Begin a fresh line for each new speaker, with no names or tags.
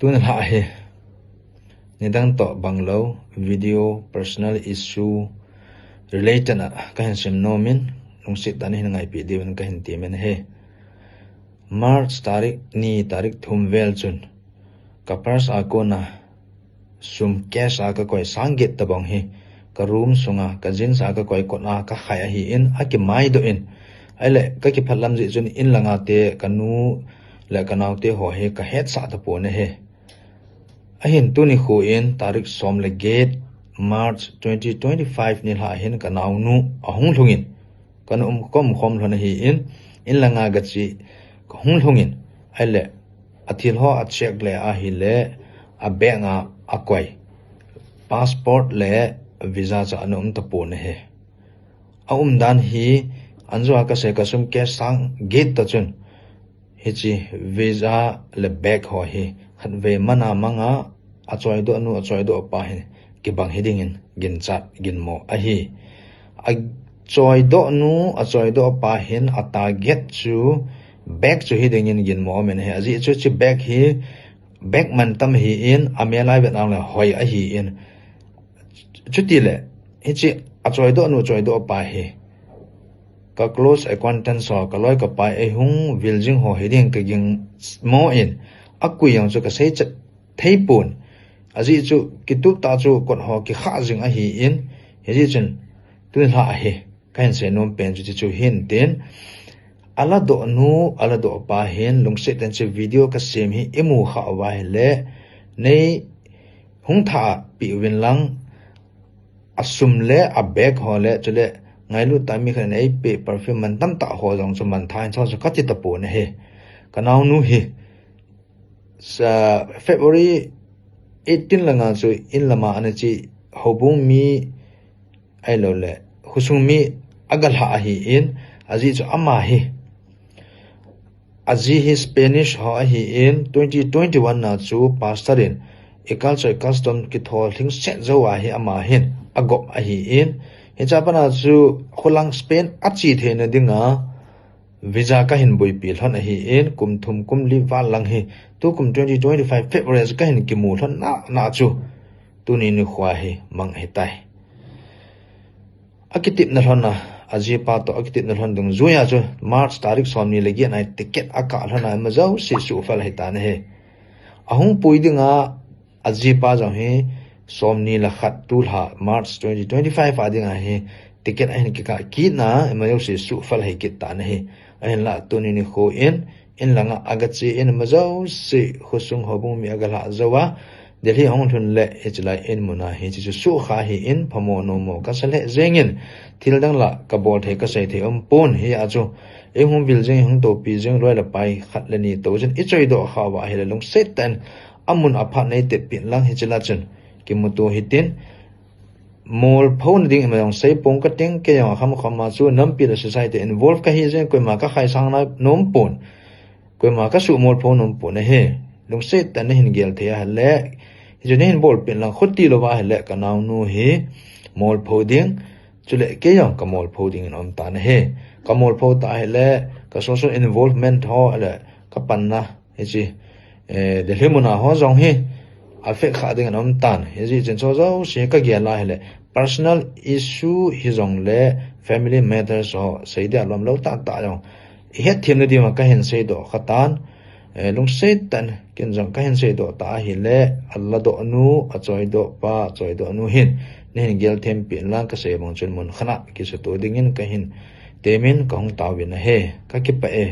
tun la he nidang to banglo video personal issue related na kahin sim nomin lungsit tani ngai pi diwan kahin timen he March tarik thumvel chun kapars akona sum cash aka koi sanggit tabong he ka room sunga ka jin sa ka koi kona ka khaya hi in aki mai do in aile ka ki phalam ji chun in langa te kanu la kanau te ho he ka het sa ta po ne he ahin tuni khu in tarik som le gate March 2025 ni la hin kanau nu ahung lungin kanu kom khom lona hi in langa ga chi ka hung lungin aile athil ho a check le a hi le a benga akwai passport le visa cha anum ta po ne he a dan hi anjo ka se ka sum ke sang gate ta chun hi chi visa le back ho hi khat ve mana manga a choi do anu a choi do pa he ki bang heading in gin chat gin mo a hi a choi do nu a choi do pa hin a target chu back chu heading in gin mo men he aji chu chi back hi back man tam hi in amelai vet ang la hoi a hi in chuti le hi chi a choi do nu choi do pa hi ka close acquaintance so ka loi ka pa e hung viljing ho heading ka ging mo in akui yang chu ka sei chat theipun aji chu kituk ta chu kon ho ki kha jing a hi in hi chen tu la hi kain se nom pen chu hin ten ala do nu ala do pa hin lungse ten che video ka sem hi emu kha wa le nei hung tha pi win lang asum le a bag ho le chule ngai lu ta mi khan ei pe perfume man tam ta ho jong chu man thain cha chu ka ti ta po ne he kanau nu hi sa February 18 langa chu in lama ana chi hobung mi ai lo le husung mi agal ha hi in aji chu ama hi aji hi Spanish ho hi in 2021 na chu pastorin culture custom ki thol thing set zo wa hi ama hin agop a hi in he chapana chu kholang Spain achi the na dinga visa ka hin boi pi thon a hi in kum thum kum li wa lang hi tu kum 2025 February ka hin ki mu thon na chu tu ni ni khwa hi mang he tai akitip na thon na aji pa to akitip na thon dung zuya chu March tarik som ni legi nai ticket aka thon na ma zau si su fal he ta ne he ahung pui dinga aji pa jang he som ni la khat tu ha March 2025 adinga he ticket ahin ki ka ki na ma yau si su fal he kit ta ne he ahin la tu ni kho in langa agachi in ma zau si khusung hobung mi agala zawa delhi hong thun le hlai in muna hi chi su kha hi in phamo no mo ka sale zengin thildang la ka bol the ka sai the pon hi a chu e hum bil jeng hong to pi jeng roi la pai khat le ni to jen i choi do kha wa hi le long setan amun apha nei te pin lang hi chila chen ki mu to hitin mol phone ding ma yong sei pong ka teng ke yong kham ma chu nam pi la society involve ka hi jeng koi ma ka khai sang na nom pon koi ma ka su mol phone nom pon he long setan ne hin gel the ya le jene bol pin lang khotti lo wa hele kanau nu he mol phoding chule ke yang ka mol phoding on ta ne he ka mol pho ta hele ka social involvement ho ale ka panna he ji de lemuna ho jong he affect kha ding on tan he ji chen so zo she ka gya la hele personal issue hi jong le family matters ho sei da lom lo ta yong he thim ne di ma ka hen sei do khatan lung setan ken jang ka hen se do ta hi le alla do nu a choi do pa choi do nu hin nen gel them pin lang ka se mong chun mun khana ki se to dingin ka hin temin ka hong taw bin he ka ki pa e